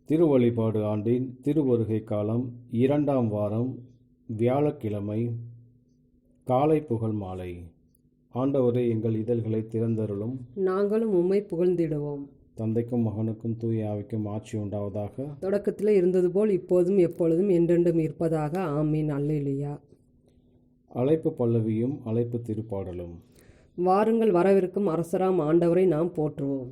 திருவழிபாடு ஆண்டின் திருவருகை காலம் 2ஆம் வாரம் வியாழக்கிழமை காலை புகழ் மாலை. ஆண்டவரே, எங்கள் இதழ்களை திறந்தருளும், நாங்களும் உம்மை புகழ்ந்திடுவோம். தந்தைக்கும் மகனுக்கும் தூய ஆவிக்கும் ஆட்சி உண்டாவதாக. தொடக்கத்தில் இருந்தது போல் இப்போதும் எப்பொழுதும் என்றென்றும் இருப்பதாக. ஆமீன். அல்லேலூயா. அழைப்பு பல்லவியும் அழைப்பு திருப்பாடலும். வாருங்கள், வரவிருக்கும் அரசராம் ஆண்டவரை நாம் போற்றுவோம்.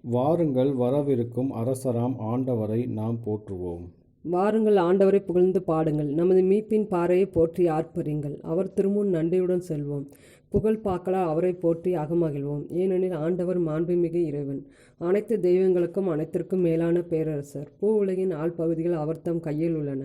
வாருங்கள், வரவிருக்கும் அரசராம் ஆண்டவரை நாம் போற்றுவோம். வாருங்கள், ஆண்டவரை புகழ்ந்து பாடுங்கள். நமது மீட்பின் பாறையை போற்றி ஆர்ப்பரிங்கள். அவர் திருமுன் நன்றியுடன் செல்வோம். புகழ் பாக்களால் அவரை போற்றி அகமகிழ்வோம். ஏனெனில் ஆண்டவர் மாண்புமிகு இறைவன், அனைத்து தெய்வங்களுக்கும் அனைத்திற்கும் மேலான பேரரசர். பூ உலகின் ஆழ்பகுதிகள் அவர் தம் கையில் உள்ளன.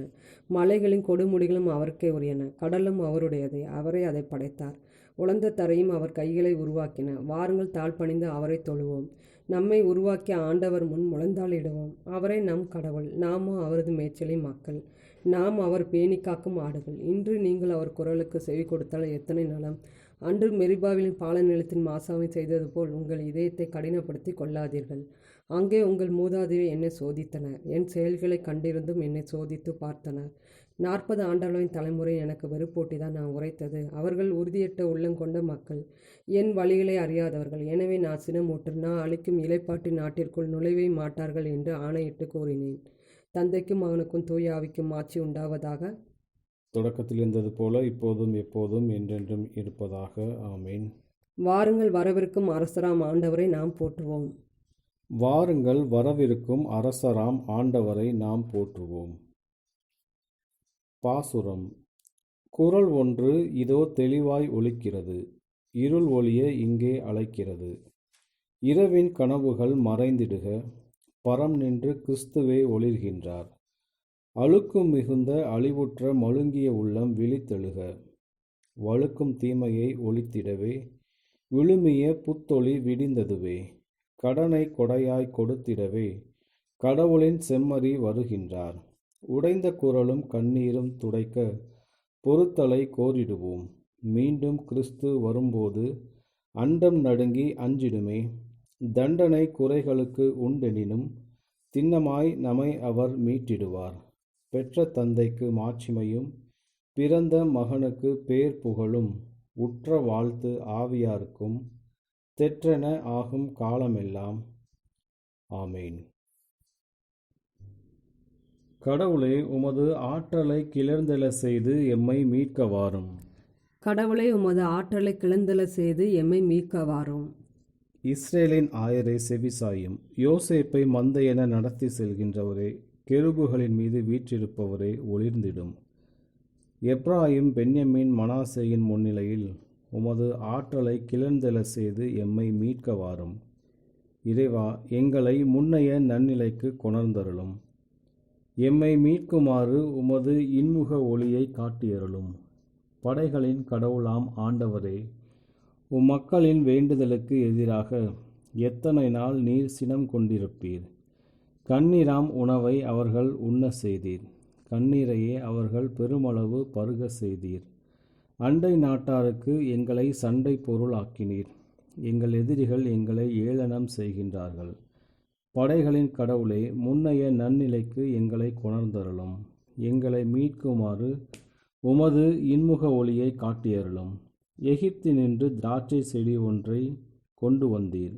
மலைகளின் கொடுமுடிகளும் அவருக்கே உரியன. கடலும் அவருடையதே, அவரே அதை படைத்தார். உலர்ந்த தரையும் அவர் கைகளை உருவாக்கின. வாருங்கள், தாழ்பணிந்து அவரை தொழுவோம். நம்மை உருவாக்கிய ஆண்டவர் முன் முழந்தாளிடுவோம். அவரே நம் கடவுள், நாமோ அவரது மேய்ச்சலி மக்கள். நாம் அவர் பேணி காக்கும் ஆடுகள். இன்று நீங்கள் அவர் குரலுக்கு செவி கொடுத்தால் எத்தனை நலம். அன்று மெரிபாவின் பால நிலத்தின் மாசாவை செய்தது போல் உங்கள் இதயத்தை கடினப்படுத்தி கொள்ளாதீர்கள். அங்கே உங்கள் மூதாதையர் என்னை சோதித்தனர். என் செயல்களை கண்டிருந்தும் என்னை சோதித்து பார்த்தனர். 40 ஆண்டுகளின் தலைமுறை எனக்கு வெறுப்போட்டி தான் நான் உரைத்தது. அவர்கள் உறுதியற்ற உள்ளங்கொண்ட மக்கள், என் வழிகளை அறியாதவர்கள். எனவே நான் சினமூட்டு, நான் அளிக்கும் இலைப்பாட்டின் நாட்டிற்குள் நுழைவே மாட்டார்கள் என்று ஆணையிட்டு கூறினேன். தந்தைக்கும் மகனுக்கும் தூய ஆவிக்கும் ஆட்சி உண்டாவதாக. தொடக்கத்தில் இருந்தது போல இப்போதும் எப்போதும் என்றென்றும் இருப்பதாக. ஆமீன். வாருங்கள், வரவிருக்கும் அரசராம் ஆண்டவரை நாம் போற்றுவோம். வாருங்கள், வரவிருக்கும் அரசராம் ஆண்டவரை நாம் போற்றுவோம். பாசுரம். குரல் ஒன்று இதோ தெளிவாய் ஒலிக்கிறது, இருள் ஒளிய இங்கே அழைக்கிறது. இரவின் கனவுகள் மறைந்திடுக, பரம் நின்று கிறிஸ்துவே ஒளிர்கின்றார். அழுக்கும் மிகுந்த அழிவுற்ற மழுங்கிய உள்ளம் விழித்தெழுக, வழுக்கும் தீமையை ஒளித்திடவே விழுமிய புத்தொளி விடிந்ததுவே. கடனை கொடையாய் கொடுத்திடவே கடவுளின் செம்மறி வருகின்றார். உடைந்த குரலும் கண்ணீரும் துடைக்க பொறுத்தலை கோரிடுவோம். மீண்டும் கிறிஸ்து வரும்போது அண்டம் நடுங்கி அஞ்சிடுமே. தண்டனை குறைகளுக்கு உண்டெனினும் திண்ணமாய் நம்மை அவர் மீட்டிடுவார். பெற்ற தந்தைக்கு மாட்சிமையும் பிறந்த மகனுக்கு பேர் புகழும் உற்ற வாழ்த்து ஆவியாருக்கும் தெற்றென ஆகும் காலமெல்லாம். ஆமேன். கடவுளே, உமது ஆற்றலை கிளர்ந்தெழ செய்து எம்மை மீட்க வாரும். கடவுளே, உமது ஆற்றலை கிளர்ந்தெழ செய்து எம்மை மீட்க வாரும். இஸ்ரேலின் ஆயரை செவிசாயும். யோசேப்பை மந்தையென நடத்தி செல்கின்றவரே, கெருபுகளின் மீது வீற்றிருப்பவரே, ஒளிர்ந்திடும். எப்ராயிம் பென்யமீன் மனாசேயின் முன்னிலையில் உமது ஆற்றலை கிளர்ந்தெழ செய்து எம்மை மீட்க வாரும். இறைவா, எங்களை முன்னைய நன்னிலைக்கு கொணர்ந்தருளும். எம்மை மீட்குமாறு உமது இன்முக ஒளியை காட்டியருளும். படைகளின் கடவுளாம் ஆண்டவரே, மக்களின் வேண்டுதலுக்கு எதிராக எத்தனை நாள் நீர் சினம் கொண்டிருப்பீர். கண்ணீராம் உணவை அவர்கள் உண்ண செய்தீர். கண்ணீரையே அவர்கள் பெருமளவு பருக செய்தீர். அண்டை நாட்டாருக்கு எங்களை சண்டை பொருள் ஆக்கினீர். எங்கள் எதிரிகள் எங்களை ஏளனம் செய்கின்றார்கள். படைகளின் கடவுளே, முன்னைய நன்னிலைக்கு எங்களை கொணர்ந்தருளும். எங்களை மீட்குமாறு உமது இன்முக ஒளியை காட்டியருளும். எகிப்தினின்று திராட்சை செடி ஒன்றை கொண்டு வந்தீர்.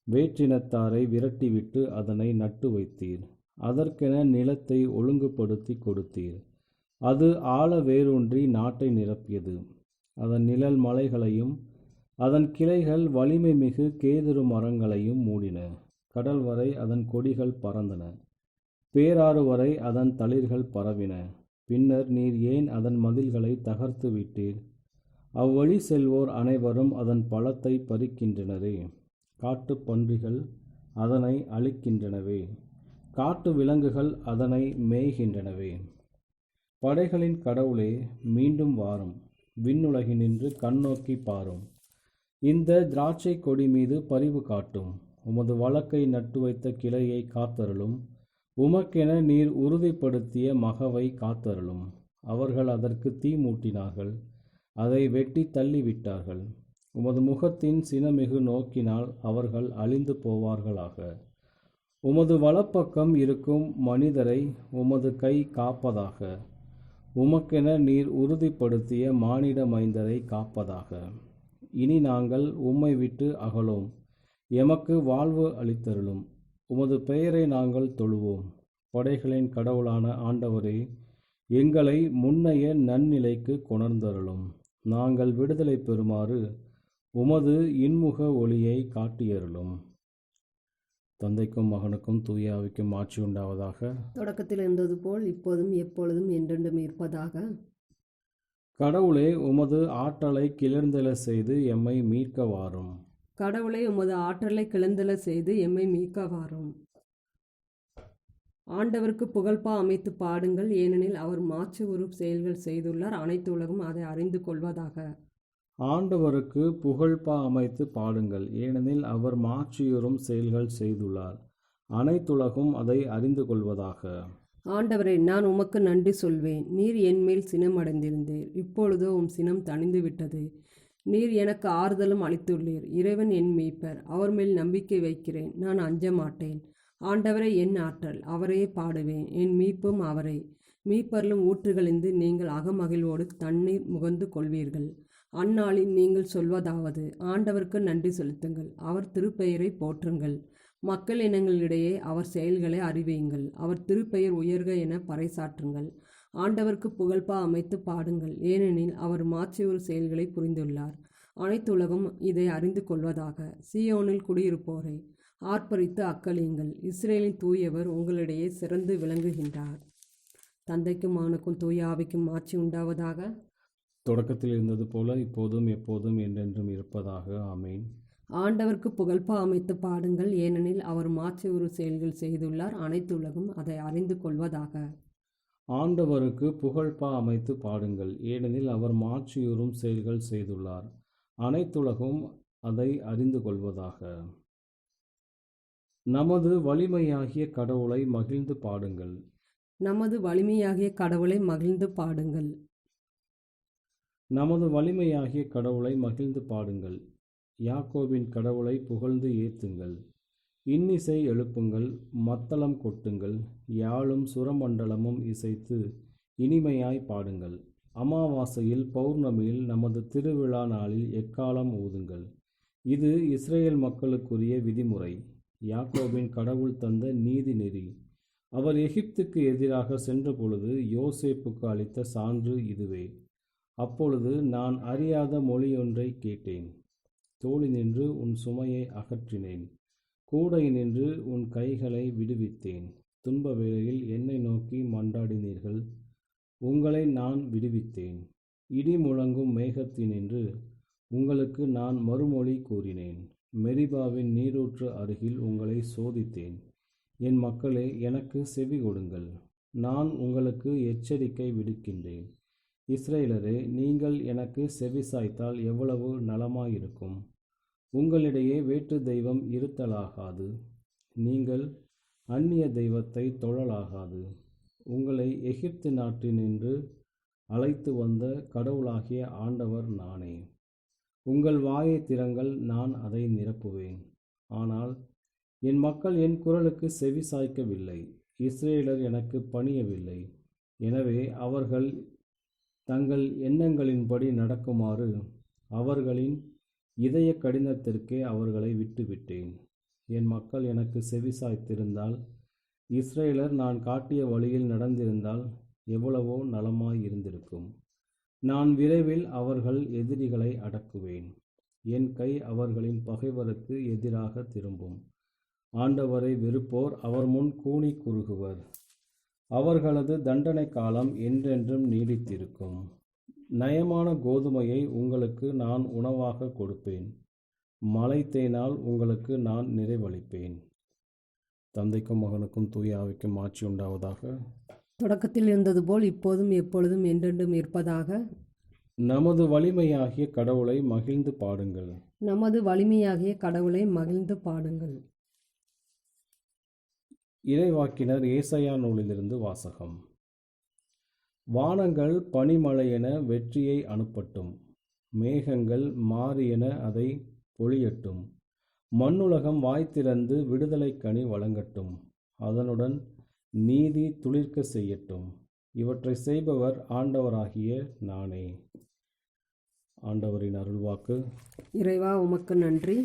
வேற்றினத்தாரை விரட்டிவிட்டு அதனை நட்டு வைத்தீர். அதற்கென நிலத்தை ஒழுங்குபடுத்தி கொடுத்தீர். அது ஆழ வேரூன்றி நாட்டை நிரப்பியது. அதன் நிழல் மலைகளையும் அதன் கிளைகள் வலிமை மிகு கேதுரு மரங்களையும் மூடின. கடல் வரை அதன் கொடிகள் பறந்தன. பேராறு வரை அதன் தளிர்கள் பரவின. பின்னர் நீர் ஏன் அதன் மதில்களை தகர்த்து விட்டீர்? அவ்வழி செல்வோர் அனைவரும் அதன் பழத்தை பறிக்கின்றனரே. காட்டு பன்றிகள் அதனை அழிக்கின்றனவே. காட்டு விலங்குகள் அதனை மேய்கின்றனவே. படைகளின் கடவுளே, மீண்டும் வாரும். விண்ணுலகினின்று கண்ணோக்கி பாரும். இந்த திராட்சை கொடி மீது பரிவு காட்டும். உமது வழக்கை நட்டு வைத்த கிளையை காத்தருளும். உமக்கென நீர் உறுதிப்படுத்திய மகவை காத்தருளும். அவர்கள் அதற்கு தீ மூட்டினார்கள், அதை வெட்டி தள்ளிவிட்டார்கள். உமது முகத்தின் சினமிகு நோக்கினால் அவர்கள் அழிந்து போவார்களாக. உமது வலப்பக்கம் இருக்கும் மனிதரை உமது கை காப்பதாக. உமக்கென நீர் உறுதிப்படுத்திய மானிட மைந்தரை காப்பதாக. இனி நாங்கள் உம்மை விட்டு அகலோம். எமக்கு வாழ்வு அளித்தருளும். உமது பெயரை நாங்கள் தொழுவோம். படைகளின் கடவுளான ஆண்டவரே, எங்களை முன்னைய நன்னிலைக்கு கொணர்ந்தருளும். நாங்கள் விடுதலை பெறுமாறு உமது இன்முக ஒளியை காட்டியருளும். தந்தைக்கும் மகனுக்கும் தூய ஆவிக்கும் ஆட்சி உண்டாவதாக. தொடக்கத்தில் இருந்தது போல் இப்போதும் எப்பொழுதும் என்றென்றும் இருப்பதாக. கடவுளே, உமது ஆற்றலை கிளர்ந்தெழ செய்து எம்மை மீட்க வாரும். கடவுளே, உமது ஆற்றலை கிளந்தெழ செய்து எம்மை மீட்க வாரும். ஆண்டவருக்கு புகழ்பா அமைத்து பாடுங்கள், ஏனெனில் அவர் மாற்று உரு செயல்கள் செய்துள்ளார். அனைத்து உலகம் அதை அறிந்து கொள்வதாக. ஆண்டவருக்கு புகழ்பா அமைத்து பாடுங்கள், ஏனெனில் அவர் மாற்றியுறும் செயல்கள் செய்துள்ளார். அனைத்துலகும் அதை அறிந்து கொள்வதாக. ஆண்டவரே, நான் உமக்கு நன்றி சொல்வேன். நீர் என்மேல் சினம் அடைந்திருந்தீர். இப்பொழுதோ உம் சினம் தணிந்து விட்டது. நீர் எனக்கு ஆறுதலும் அளித்துள்ளீர். இறைவன் என் மீட்பர். அவர் மேல் நம்பிக்கை வைக்கிறேன். நான் அஞ்ச மாட்டேன். ஆண்டவரே என் ஆற்றல், அவரையே பாடுவேன். என் மீட்பும் அவரே. மீட்பரிலும் ஊற்றுகளிந்து நீங்கள் அகமகிழ்வோடு தண்ணீர் முகந்து கொள்வீர்கள். அந்நாளில் நீங்கள் சொல்வதாவது: ஆண்டவருக்கு நன்றி செலுத்துங்கள், அவர் திருப்பெயரை போற்றுங்கள். மக்கள் இனங்களிடையே அவர் செயல்களை அறிவியுங்கள். அவர் திருப்பெயர் உயர்க என பறைசாற்றுங்கள். ஆண்டவருக்கு புகழ்பா அமைத்து பாடுங்கள், ஏனெனில் அவர் மாற்றியொரு செயல்களை புரிந்துள்ளார். அனைத்துலகம் இதை அறிந்து கொள்வதாக. சீயோனில் குடியிருப்போரே, ஆர்ப்பரித்து அக்களியுங்கள். இஸ்ரேலின் தூயவர் உங்களிடையே சிறந்து விளங்குகின்றார். தந்தைக்கும் மகனுக்கும் தூய ஆவிக்கும் ஆட்சி உண்டாவதாக. தொடக்கத்தில் இருந்தது போல இப்போதும் எப்போதும் என்றென்றும் இருப்பதாக. ஆமேன். ஆண்டவருக்கு புகழ்பா அமைத்து பாடுங்கள், ஏனெனில் அவர் மாற்று ஒரு செயல்கள் செய்துள்ளார். அனைத்து உலகம் அதை அறிந்து கொள்வதாக. ஆண்டவருக்கு புகழ்பா அமைத்து பாடுங்கள், ஏனெனில் அவர் மாற்றியுறும் செயல்கள் செய்துள்ளார். அனைத்துலகும் அதை அறிந்து கொள்வதாக. நமது வலிமையாகிய கடவுளை மகிழ்ந்து பாடுங்கள். நமது வலிமையாகிய கடவுளை மகிழ்ந்து பாடுங்கள். நமது வலிமையாகிய கடவுளை மகிழ்ந்து பாடுங்கள். யாக்கோபின் கடவுளை புகழ்ந்து ஏத்துங்கள். இன்னிசை எழுப்புங்கள், மத்தளம் கொட்டுங்கள், யாழும் சுரமண்டலமும் இசைத்து இனிமையாய் பாடுங்கள். அமாவாசையில் பௌர்ணமியில் நமது திருவிழா நாளில் எக்காலம் ஊதுங்கள். இது இஸ்ரேல் மக்களுக்குரிய விதிமுறை, யாக்கோபின் கடவுள் தந்த நீதி நெறி. அவர் எகிப்துக்கு எதிராக சென்ற பொழுது யோசேப்புக்கு அளித்த சான்று இதுவே. அப்பொழுது நான் அறியாத மொழியொன்றை கேட்டேன். தோளினின்று உன் சுமையை அகற்றினேன், கூடையினின்று உன் கைகளை விடுவித்தேன். துன்ப வேளையில் என்னை நோக்கி மன்றாடினீர்கள், உங்களை நான் விடுவித்தேன். இடி முழங்கும் மேகத்தினின்று உங்களுக்கு நான் மறுமொழி கூறினேன். மெரிபாவின் நீரூற்று அருகில் உங்களை சோதித்தேன். என் மக்களே, எனக்கு செவி கொடுங்கள். நான் உங்களுக்கு எச்சரிக்கை விடுக்கின்றேன். இஸ்ரேலரே, நீங்கள் எனக்கு செவிசாய்த்தால் எவ்வளவு நலமாயிருக்கும். உங்களிடையே வேற்று தெய்வம் இருத்தலாகாது. நீங்கள் அந்நிய தெய்வத்தை தொழலாகாது. உங்களை எகிப்து நாட்டினின்று அழைத்து வந்த கடவுளாகிய ஆண்டவர் நானே. உங்கள் வாயை திறங்கள், நான் அதை நிரப்புவேன். ஆனால் என் மக்கள் என் குரலுக்கு செவி சாய்க்கவில்லை. இஸ்ரேலர் எனக்கு பணியவில்லை. எனவே அவர்கள் தங்கள் எண்ணங்களின்படி நடக்குமாறு அவர்களின் இதய கடினத்திற்கே அவர்களை விட்டுவிட்டேன். என் மக்கள் எனக்கு செவிசாய்த்திருந்தால், இஸ்ரேலர் நான் காட்டிய வழியில் நடந்திருந்தால் எவ்வளவோ நலமாயிருந்திருக்கும். நான் விரைவில் அவர்கள் எதிரிகளை அடக்குவேன். என் கை அவர்களின் பகைவருக்கு எதிராக திரும்பும். ஆண்டவரை வெறுப்போர் அவர் முன் கூனி குறுகுவர். அவர்களது தண்டனை காலம் என்றென்றும் நீடித்திருக்கும். நயமான கோதுமையை உங்களுக்கு நான் உணவாக கொடுப்பேன். மலைத்தேனால் உங்களுக்கு நான் நிறைவளிப்பேன். தந்தைக்கும் மகனுக்கும் தூய ஆவிக்கும் ஆட்சி உண்டாவதாக. தொடக்கத்தில் இருந்தது போல் இப்போதும் எப்பொழுதும் என்றென்றும் இருப்பதாக. நமது வலிமையாகிய கடவுளை மகிழ்ந்து பாடுங்கள். நமது வலிமையாகிய கடவுளை மகிழ்ந்து பாடுங்கள். இறைவாக்கினர் ஏசாயா நூலிலிருந்து வாசகம். வானங்கள் பனிமழையென வெற்றியை அனுப்பட்டும், மேகங்கள் மாறியென அதை பொழியட்டும். மண்ணுலகம் வாய் திறந்து விடுதலை கனி வழங்கட்டும். அதனுடன் நீதி துளிர்க்க செய்யட்டும். இவற்றை செய்பவர் ஆண்டவராகிய நானே. ஆண்டவரின் அருள்வாக்கு. இறைவா உமக்கு நன்றி.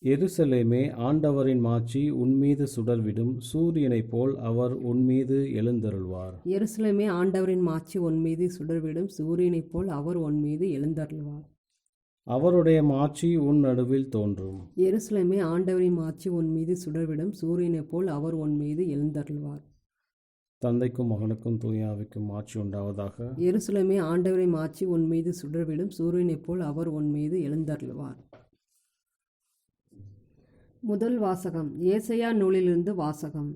எருசலேமே, ஆண்டவரின் மாட்சி உன்மீது சுடர்விடும். சூரியனைப் போல் அவர் உன்மீது எழுந்தருள்வார். எருசலேமே, ஆண்டவரின் மாட்சி உன்மீது சுடர்விடும். சூரியனைப் போல் அவர் உன்மீது எழுந்தருள்வார். அவருடைய மாட்சி உன் நடுவில் தோன்றும். எருசலேமே, ஆண்டவரின் மாட்சி உன்மீது சுடர்விடும். சூரியனைப் போல் அவர் உன்மீது எழுந்தருள்வார். தந்தைக்கும் மகனுக்கும் தூய ஆவிக்கும் மாட்சி உண்டாவதாக. எருசலேமே, ஆண்டவரின் மாட்சி உன்மீது சுடர்விடும். சூரியனைப் போல் அவர் உன்மீது எழுந்தருள்வார். முதல் வாசகம். ஏசாயா நூலிலிருந்து வாசகம்.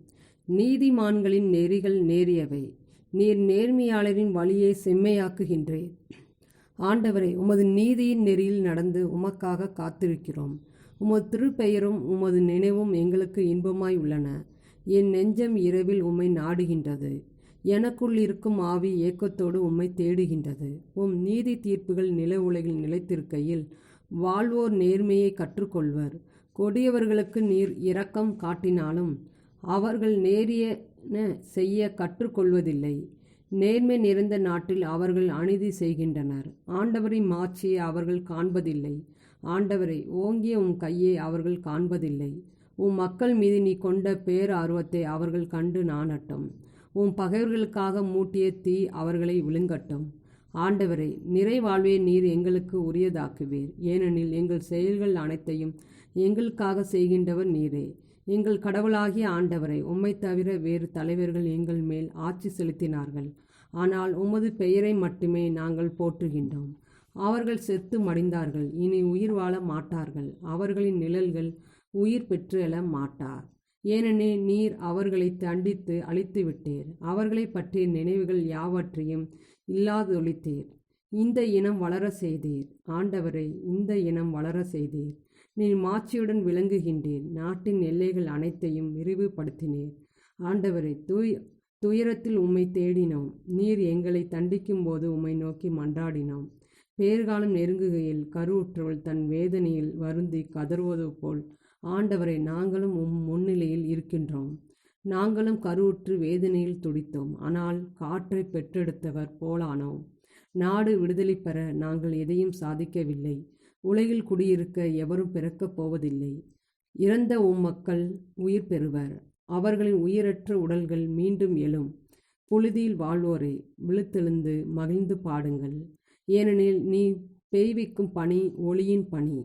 நீதிமான்களின் நெறிகள் நேரியவை, நீர் நேர்மையாளரின் வழியை செம்மையாக்குகின்றீர். ஆண்டவரே, உமது நீதியின் நெறியில் நடந்து உமக்காக காத்திருக்கிறோம். உமது திருப்பெயரும் உமது நினைவும் எங்களுக்கு இன்பமாய் உள்ளன. என் நெஞ்சம் இரவில் உம்மை நாடுகின்றது. எனக்குள் இருக்கும் ஆவி ஏக்கத்தோடு உம்மை தேடுகின்றது. உம் நீதி தீர்ப்புகள் நில உலகில் நிலைத்திருக்கையில் வாழ்வோர் நேர்மையை கற்றுக்கொள்வர். கொடியவர்களுக்கு நீர் இரக்கம் காட்டினாலும் அவர்கள் நேரியன செய்ய கற்றுக்கொள்வதில்லை. நேர்மை நிறைந்த நாட்டில் அவர்கள் அநீதி செய்கின்றனர். ஆண்டவரின் மாட்சியை அவர்கள் காண்பதில்லை. ஆண்டவரை, ஓங்கிய உம் கையை அவர்கள் காண்பதில்லை. உம் மக்கள் மீது நீ கொண்ட பேர் ஆர்வத்தை அவர்கள் கண்டு நாணட்டும். உம் பகைவர்களுக்காக மூட்டிய தீ அவர்களை விழுங்கட்டும். ஆண்டவரை, நிறைவாழ்வே நீர் எங்களுக்கு உரியதாக்குவீர். ஏனெனில் எங்கள் செயல்கள் அனைத்தையும் எங்களுக்காக செய்கின்றவர் நீரே. எங்கள் கடவுளாகிய ஆண்டவரை, உம்மை தவிர வேறு தலைவர்கள் எங்கள் மேல் ஆட்சி செலுத்தினார்கள். ஆனால் உமது பெயரை மட்டுமே நாங்கள் போற்றுகின்றோம். அவர்கள் செத்து மடிந்தார்கள், இனி உயிர் வாழ மாட்டார்கள். அவர்களின் நிழல்கள் உயிர் பெற்று எழ மாட்டார். ஏனெனில் நீர் அவர்களை தண்டித்து அழித்துவிட்டீர். அவர்களை பற்றிய நினைவுகள் யாவற்றையும் இல்லாதொழித்தீர். இந்த இனம் வளர செய்தீர். ஆண்டவரை, இந்த இனம் வளர செய்தீர். நீர் மாட்சியுடன் விளங்குகின்றீர். நாட்டின் எல்லைகள் அனைத்தையும் விரிவுபடுத்தினீர். ஆண்டவரை, துயரத்தில் உம்மை தேடினோம். நீர் எங்களை தண்டிக்கும் போது உம்மை நோக்கி மன்றாடினோம். பேர்காலம் நெருங்குகையில் கருவுற்றவள் தன் வேதனையில் வருந்தி கதறுவது போல் ஆண்டவரை, நாங்களும் உம் முன்னிலையில் இருக்கின்றோம். நாங்களும் கருவுற்று வேதனையில் துடித்தோம். ஆனால் காற்றை பெற்றெடுத்தவர் போலானோம். நாடு விடுதலை பெற நாங்கள் எதையும் சாதிக்கவில்லை. உலகில் குடியிருக்க எவரும் பிறக்கப் போவதில்லை. இறந்த உம் மக்கள் உயிர் பெறுவர். அவர்களின் உயிரற்ற உடல்கள் மீண்டும் எழும். புழுதியில் வாழ்வோரை, விழுத்தெழுந்து மகிழ்ந்து பாடுங்கள். ஏனெனில் நீ பெய்விக்கும் பனி ஒளியின் பனி.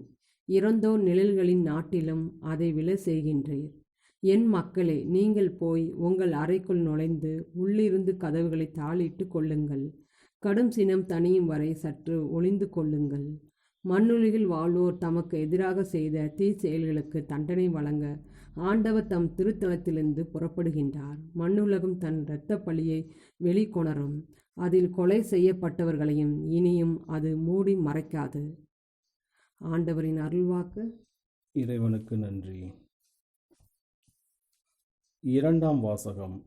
இறந்தோர் நிழல்களின் நாட்டிலும் அதை விழ செய்கின்றீர். என் மக்களே, நீங்கள் போய் உங்கள் அறைக்குள் நுழைந்து உள்ளிருந்து கதவுகளை தாளிட்டு கொள்ளுங்கள். கடும் சினம் தணியும் வரை சற்று ஒளிந்து கொள்ளுங்கள். மண்ணுலகில் வாழ்வோர் தமக்கு எதிராக செய்த தீ செயல்களுக்கு தண்டனை வழங்க ஆண்டவர் தம் திருத்தலத்திலிருந்து புறப்படுகின்றார். மண்ணுலகம் தன் இரத்த பழியை வெளிக்கொணரும். அதில் கொலை செய்யப்பட்டவர்களையும் இனியும் அது மூடி மறைக்காது. ஆண்டவரின் அருள்வாக்கு. இறைவனுக்கு நன்றி. இரண்டாம் வாசகம்.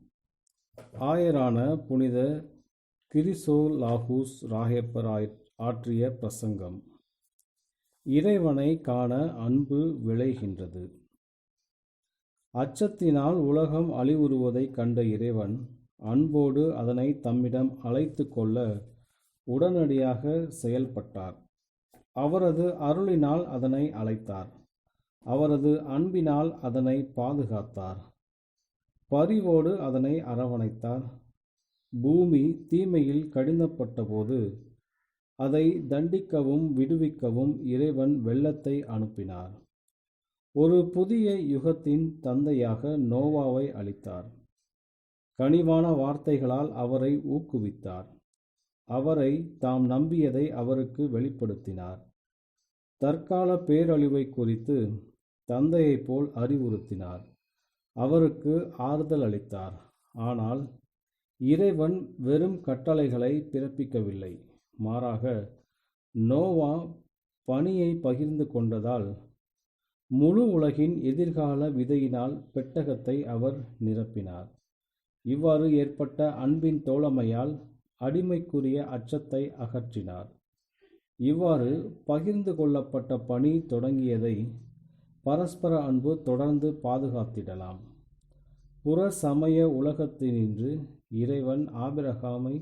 ஆயரான புனித கிரிசோலாகூஸ் ராகேப்பர் ஆற்றிய பிரசங்கம். இறைவனை காண அன்பு விளைகின்றது. அச்சத்தினால் உலகம் அழிவுறுவதைக் கண்ட இறைவன் அன்போடு அதனை தம்மிடம் அழைத்து கொள்ள உடனடியாக செயல்பட்டார். அவரது அருளினால் அதனை அழைத்தார். அவரது அன்பினால் அதனை பாதுகாத்தார். பரிவோடு அதனை அரவணைத்தார். பூமி தீமையில் கடினப்பட்டபோது அதை தண்டிக்கவும் விடுவிக்கவும் இறைவன் வெள்ளத்தை அனுப்பினார். ஒரு புதிய யுகத்தின் தந்தையாக நோவாவை அளித்தார். கனிவான வார்த்தைகளால் அவரை ஊக்குவித்தார். அவரை தாம் நம்பியதை அவருக்கு வெளிப்படுத்தினார். தற்கால பேரழிவை குறித்து தந்தையைப் போல் அறிவுறுத்தினார். அவருக்கு ஆறுதல் அளித்தார். ஆனால் இறைவன் வெறும் கட்டளைகளை பிறப்பிக்கவில்லை. மாறாக நோவா பணியை பகிர்ந்து கொண்டதால் முழு உலகின் எதிர்கால விதையினால் பெட்டகத்தை அவர் நிரப்பினார். இவ்வாறு ஏற்பட்ட அன்பின் தோழமையால் அடிமைக்குரிய அச்சத்தை அகற்றினார். இவ்வாறு பகிர்ந்து கொள்ளப்பட்ட பணி தொடங்கியதை பரஸ்பர அன்பு தொடர்ந்து பாதுகாத்திடலாம். புற சமய உலகத்தினின்று இறைவன் ஆபிரகாமை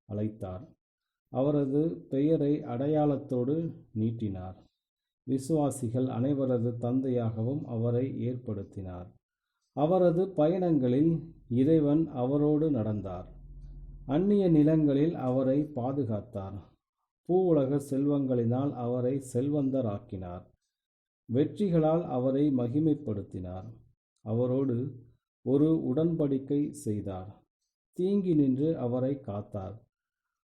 அழைத்தார். அவரது பெயரை அடையாளத்தோடு நீட்டினார். விசுவாசிகள் அனைவரது தந்தையாகவும் அவரை ஏற்படுத்தினார். அவரது பயணங்களில் இறைவன் அவரோடு நடந்தார். அந்நிய நிலங்களில் அவரை பாதுகாத்தார். பூவுலக செல்வங்களினால் அவரை செல்வந்தராக்கினார். வெற்றிகளால் அவரை மகிமைப்படுத்தினார். அவரோடு ஒரு உடன்படிக்கை செய்தார். தீங்கி நின்று அவரை காத்தார்.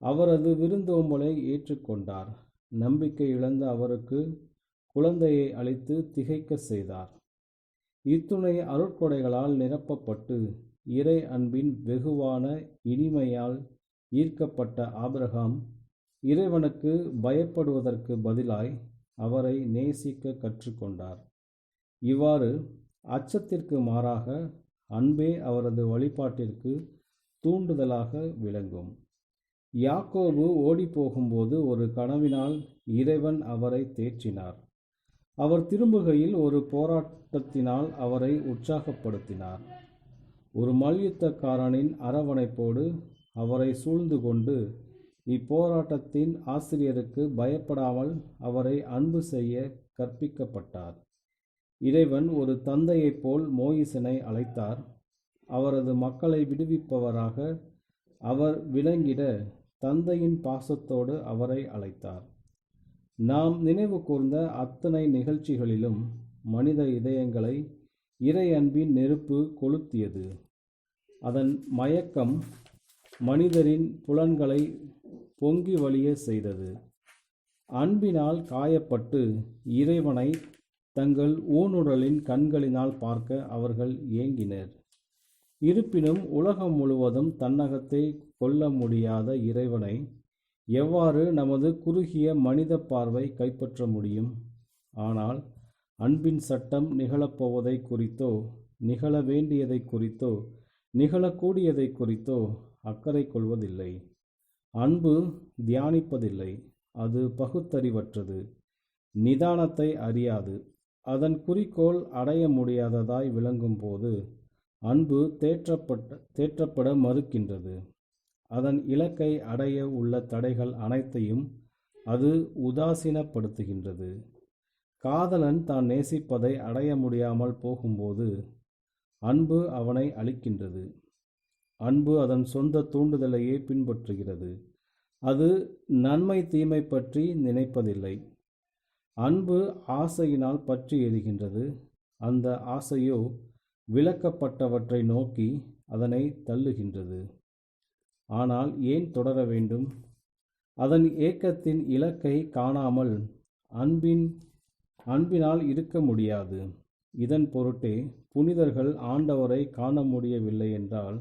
அவரது விருந்தோம்பலை ஏற்றுக்கொண்டார். நம்பிக்கை இழந்த அவருக்கு குழந்தையை அளித்து திகைக்க செய்தார். இத்துணை அருட்கொடைகளால் நிரப்பப்பட்டு இறை அன்பின் வெகுவான இனிமையால் ஈர்க்கப்பட்ட ஆபிரகாம் இறைவனுக்கு பயப்படுவதற்கு பதிலாய் அவரை நேசிக்க கற்றுக்கொண்டார். இவ்வாறு அச்சத்திற்கு மாறாக அன்பே அவரது வழிபாட்டிற்கு தூண்டுதலாக விளங்கும். யாக்கோபு ஓடிப்போகும்போது ஒரு கனவினால் இறைவன் அவரை தேற்றினார். அவர் திரும்புகையில் ஒரு போராட்டத்தினால் அவரை உற்சாகப்படுத்தினார். ஒரு மல்யுத்தக்காரனின் அரவணைப்போடு அவரை சூழ்ந்து கொண்டு இப்போராட்டத்தின் ஆசிரியருக்கு பயப்படாமல் அவரை அன்பு செய்ய கற்பிக்கப்பட்டார். இறைவன் ஒரு தந்தையைப் போல் மோயிசனை அழைத்தார். அவரது மக்களை விடுவிப்பவராக அவர் விளங்கிட தந்தையின் பாசத்தோடு அவரை அழைத்தார். நாம் நினைவு கூர்ந்த அத்தனை நிகழ்ச்சிகளிலும் மனித இதயங்களை இறை அன்பின் நெருப்பு கொளுத்தியது. அதன் மயக்கம் மனிதரின் புலன்களை பொங்கி வழிய செய்தது. அன்பினால் காயப்பட்டு இறைவனை தங்கள் ஊனுடலின் கண்களினால் பார்க்க அவர்கள் ஏங்கினர். இருப்பினும் உலகம் முழுவதும் தன்னகத்தை கொள்ள முடியாத இறைவனை எவ்வாறு நமது குறுகிய மனித பார்வை கைப்பற்ற முடியும்? ஆனால் அன்பின் சட்டம் நிகழப்போவதை குறித்தோ, நிகழ வேண்டியதை குறித்தோ, நிகழக்கூடியதை குறித்தோ அக்கறை கொள்வதில்லை. அன்பு தியானிப்பதில்லை. அது பகுத்தறிவற்றது, நிதானத்தை அறியாது. அதன் குறிக்கோள் அடைய முடியாததாய் விளங்கும் போது அன்பு தேற்றப்பட மறுக்கின்றது. அதன் இலக்கை அடைய உள்ள தடைகள் அனைத்தையும் அது உதாசீனப்படுத்துகின்றது. காதலன் தான் நேசிப்பதை அடைய முடியாமல் போகும்போது அன்பு அவனை அழிக்கின்றது. அன்பு அதன் சொந்த தூண்டுதலையே பின்பற்றுகிறது. அது நன்மை தீமை பற்றி நினைப்பதில்லை. அன்பு ஆசையினால் பற்றி எரிகின்றது. அந்த ஆசையோ விலக்கப்பட்டவற்றை நோக்கி அதனை தள்ளுகின்றது. ஆனால் ஏன் தொடர வேண்டும்? அதன் ஏக்கத்தின் இலக்கை காணாமல் அன்பினால் இருக்க முடியாது. இதன் பொருட்டே புனிதர்கள் ஆண்டவரை காண முடியவில்லை என்றால்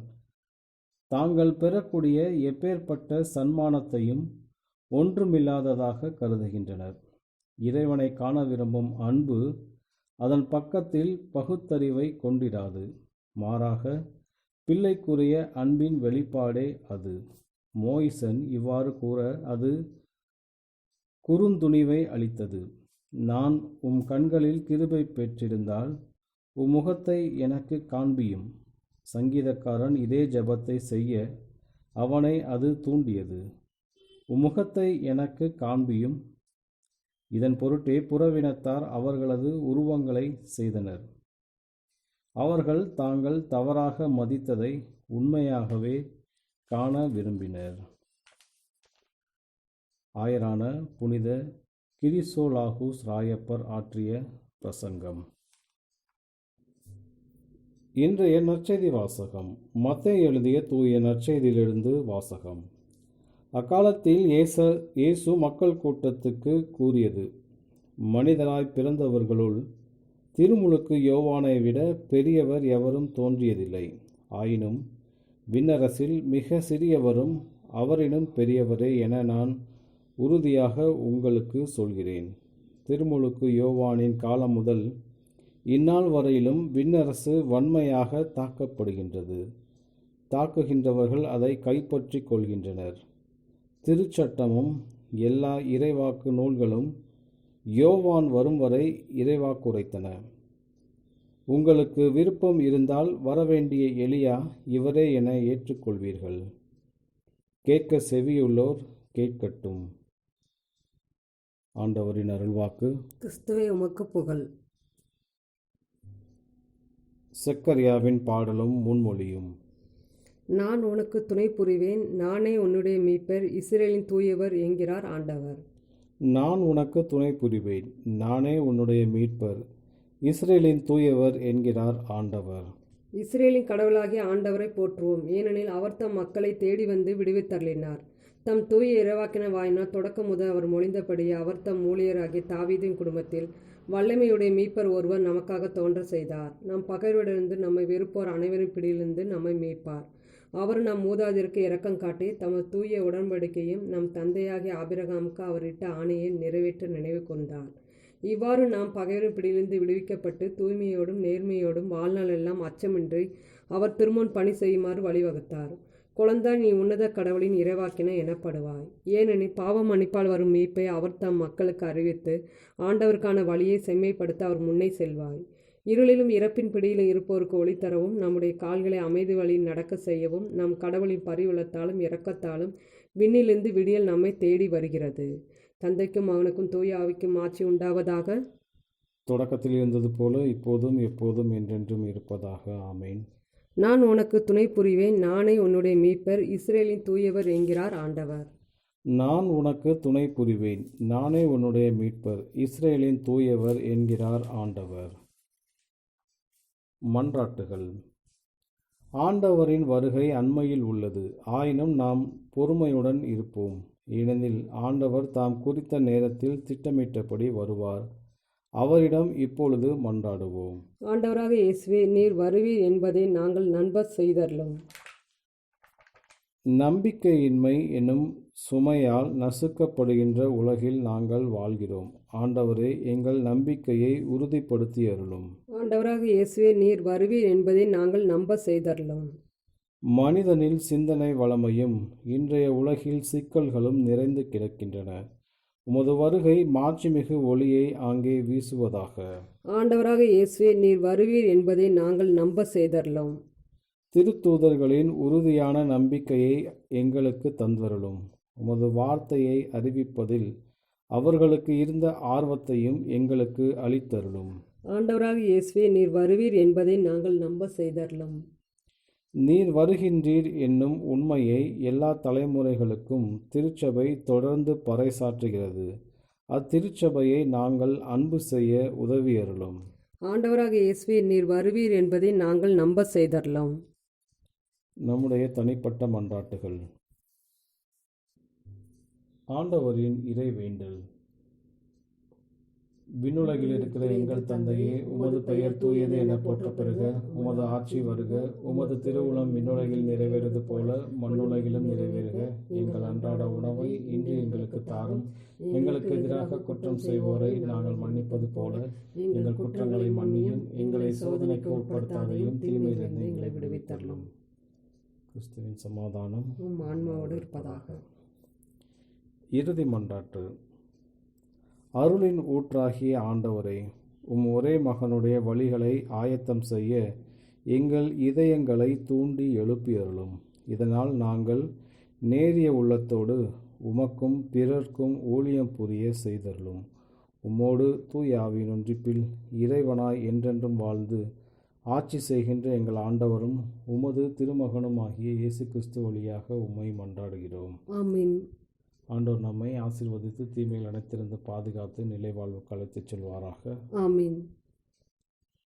தாங்கள் பெறக்கூடிய எப்பேற்பட்ட சன்மானத்தையும் ஒன்றுமில்லாததாக கருதுகின்றனர். இறைவனை காண விரும்பும் அன்பு அதன் பக்கத்தில் பகுத்தறிவை கொண்டிராது. மாறாக பிள்ளைக்குரிய அன்பின் வெளிப்பாடே அது. மோயிசன் இவ்வாறு கூற அது குறுந்துணிவை அளித்தது. நான் உம் கண்களில் கிருபை பெற்றிருந்தால் உம் முகத்தை எனக்கு காண்பியும். சங்கீதக்காரன் இதே ஜெபத்தை செய்ய அவனை அது தூண்டியது. உம் முகத்தை எனக்கு காண்பியும். இதன் பொருட்டே புறவினத்தார் அவர்களது உருவங்களை செய்தனர். அவர்கள் தாங்கள் தவறாக மதித்ததை உண்மையாகவே காண விரும்பினர். ஆயரான புனித கிரிசோலாகூஸ் ராயப்பர் ஆற்றிய பிரசங்கம். இன்றைய நற்செய்தி வாசகம். மத்தேயு எழுதிய தூய நற்செய்தியிலிருந்து வாசகம். அக்காலத்தில் இயேசு மக்கள் கூட்டத்துக்கு கூறியது: மனிதனாய் பிறந்தவர்களுள் திருமுழுக்கு யோவானை விட பெரியவர் எவரும் தோன்றியதில்லை. ஆயினும் விண்ணரசில் மிக சிறியவரும் அவரினும் பெரியவரே என நான் உறுதியாக உங்களுக்கு சொல்கிறேன். திருமுழுக்கு யோவானின் காலம் முதல் இந்நாள் வரையிலும் விண்ணரசு வன்மையாக தாக்கப்படுகின்றது. தாக்குகின்றவர்கள் அதை கைப்பற்றி கொள்கின்றனர். திருச்சட்டமும் எல்லா இறைவாக்கு நூல்களும் யோவான் வரும் வரை இறைவாக்கு உரைத்தன. உங்களுக்கு விருப்பம் இருந்தால் வரவேண்டிய எலியா இவரே என ஏற்றுக்கொள்வீர்கள். கேட்க செவியுள்ளோர் கேட்கட்டும். ஆண்டவரின் அருள்வாக்கு. கிறிஸ்துவே உமக்கு புகழ். செக்கரியாவின் பாடலும் முன்மொழியும். நான் உனக்கு துணை புரிவேன், நானே உன்னுடைய மீட்பர், இஸ்ரேலின் தூயவர் என்கிறார் ஆண்டவர். நான் உனக்கு துணை புரிவேன், நானே உன்னுடைய மீட்பர், இஸ்ரேலின் தூயவர் என்கிறார் ஆண்டவர். இஸ்ரேலின் கடவுளாகிய ஆண்டவரை போற்றுவோம், ஏனெனில் அவர் தம் மக்களை தேடி வந்து விடுவித்தருளினார். தம் தூய இறைவாக்கின வாயினால் தொடக்கம் முதல் அவர் மொழிந்தபடி அவர் தம் ஊழியராகிய தாவீதின் குடும்பத்தில் வல்லமையுடைய மீட்பர் ஒருவர் நமக்காக தோன்ற செய்தார். நம் பகைவரிடமிருந்து நம்மை வெறுப்போர் அனைவரின் பிடியிலிருந்து நம்மை மீட்பார். அவர் நம் மூதாதையருக்கு இரக்கம் காட்டி தமது தூய உடன்படிக்கையும் நம் தந்தையாகிய ஆபிரகாமுக்கு அவர் இட்ட ஆணையை நிறைவேற்ற நினைவு கொண்டார். இவ்வாறு நாம் பகைவரின் பிடியிலிருந்து விடுவிக்கப்பட்டு தூய்மையோடும் நேர்மையோடும் வாழ்நாள் எல்லாம் அச்சமின்றி அவர் திருமுன் பணி செய்யுமாறு வழிவகுத்தார். குழந்தாய், நீ உன்னத கடவுளின் இறைவாக்கின எனப்படுவாய், ஏனெனில் பாவம் மன்னிப்பால் வரும் மீட்பை அவர் தம் மக்களுக்கு அறிவித்து ஆண்டவருக்கான வழியை செம்மைப்படுத்த அவர் முன்னே செல்வாய். இருளிலும் இறப்பின் பிடியிலும் இருப்போருக்கு ஒளி தரவும் நம்முடைய கால்களை அமைதி வழியில் நடக்க செய்யவும் நம் கடவுளின் பரிவுள்ளத்தாலும் இரக்கத்தாலும் விண்ணிலிருந்து விடியல் நம்மை தேடி வருகிறது. தந்தைக்கும் மகனுக்கும் தூய ஆவிக்கும் ஆட்சி உண்டாவதாக. தொடக்கத்தில் இருந்தது போல இப்போதும் எப்போதும் என்றென்றும் இருப்பதாக. ஆமேன். நான் உனக்கு துணை புரிவேன், நானே உன்னுடைய மீட்பர், இஸ்ரேலின் தூயவர் என்கிறார் ஆண்டவர். நான் உனக்கு துணை புரிவேன், நானே உன்னுடைய மீட்பர், இஸ்ரேலின் தூயவர் என்கிறார் ஆண்டவர். மன்றாட்டுகள். ஆண்டவரின் வருகை அண்மையில் உள்ளது, ஆயினும் நாம் பொறுமையுடன் இருப்போம், ஏனெனில் ஆண்டவர் தாம் குறித்த நேரத்தில் திட்டமிட்டபடி வருவார். அவரிடம் இப்பொழுது மன்றாடுவோம். ஆண்டவராக இயேசுவே, நீர் வருவீர் என்பதை நாங்கள் நம்ப செய்தருளும். நம்பிக்கையின்மை என்னும் சுமையால் நசுக்கப்படுகின்ற உலகில் நாங்கள் வாழ்கிறோம். ஆண்டவரே, எங்கள் நம்பிக்கையை உறுதிப்படுத்தி அருளும். ஆண்டவராக இயேசுவே, நீர் வருவீர் என்பதை நாங்கள் நம்ப செய்தருளும். மனிதனில் சிந்தனை வளமையும் இன்றைய உலகில் சிக்கல்களும் நிறைந்து கிடக்கின்றன. உமது வருகை மாட்சிமிகு ஒளியை அங்கே வீசுவதாக. ஆண்டவராக இயேசுவே, நீர் வருவீர் என்பதை நாங்கள் நம்ப செய்தருளும். திருத்தூதர்களின் உறுதியான நம்பிக்கையை எங்களுக்கு தந்தருளும். உமது வார்த்தையை அறிவிப்பதில் அவர்களுக்கு இருந்த ஆர்வத்தையும் எங்களுக்கு அளித்தருளும். ஆண்டவராக இயேசுவே, நீர் வருவீர் என்பதை நாங்கள் நம்ப செய்தருளும். நீர் வருகின்றீர் என்னும் உண்மையை எல்லா தலைமுறைகளுக்கும் திருச்சபை தொடர்ந்து பறைசாற்றுகிறது. அத்திருச்சபையை நாங்கள் அன்பு செய்ய உதவியருளும். ஆண்டவராக இயேசுவே, நீர் வருவீர் என்பதை நாங்கள் நம்ப செய்தருளும். நம்முடைய தனிப்பட்ட மன்றாட்டுகள். ஆண்டவரின் இறைவேண்டல். விண்ணுலகில் இருக்கிற எங்கள் தந்தையே, உமது பெயர் தூயது என போற்ற பெறுக. உமது ஆட்சி வருக. உமது திருவுளம் விண்ணுலகில் நிறைவேறுவது போல மண்ணுலகிலும் நிறைவேறுக. எங்கள் அன்றாட உணவை இன்று எங்களுக்கு தாரும். எங்களுக்கு எதிராக குற்றம் செய்வோரை நாங்கள் மன்னிப்பது போல எங்கள் குற்றங்களை மன்னியும். எங்களை சோதனைக்கு உட்படுத்தாதையும் தீமையிலிருந்து எங்களை விடுவித்தருளும். கிறிஸ்துவின் சமாதானம் உம் ஆன்மாவோடு இருப்பதாக. இறுதி மன்றாட்டு. அருளின் ஊற்றாகிய ஆண்டவரே, உம் ஒரே மகனுடைய வழிகளை ஆயத்தம் செய்ய எங்கள் இதயங்களை தூண்டி எழுப்பி அருளும். இதனால் நாங்கள் நேரிய உள்ளத்தோடு உமக்கும் பிறர்க்கும் ஊழியம் புரிய செய்தருளும். உம்மோடு தூய ஆவியின் ஒன்றிப்பில் இறைவனாய் என்றென்றும் வாழ்ந்து ஆட்சி செய்கின்ற எங்கள் ஆண்டவரும் உமது திருமகனுமாகிய இயேசு கிறிஸ்து வழியாக உம்மை மன்றாடுகிறோம். ஆமீன். ஆண்டவர் நம்மை ஆசீர்வதித்து தீமையில் அனைத்திருந்து பாதுகாத்து நிலை வாழ்வுக்கு அழைத்துச் செல்வாராக. ஆமீன்.